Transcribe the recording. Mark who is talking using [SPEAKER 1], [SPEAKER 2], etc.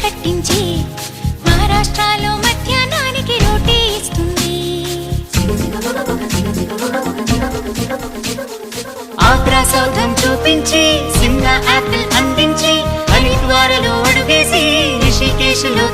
[SPEAKER 1] కట్టించి మహారాష్ట్రలో మధ్యాహ్నానికి రోటీ ఇస్తుంది. ఆగ్రా సౌధం చూపించి సిమ్లా యాపిల్ అందించి హరిద్వారలో అడుగేసి రిషికేశ్లో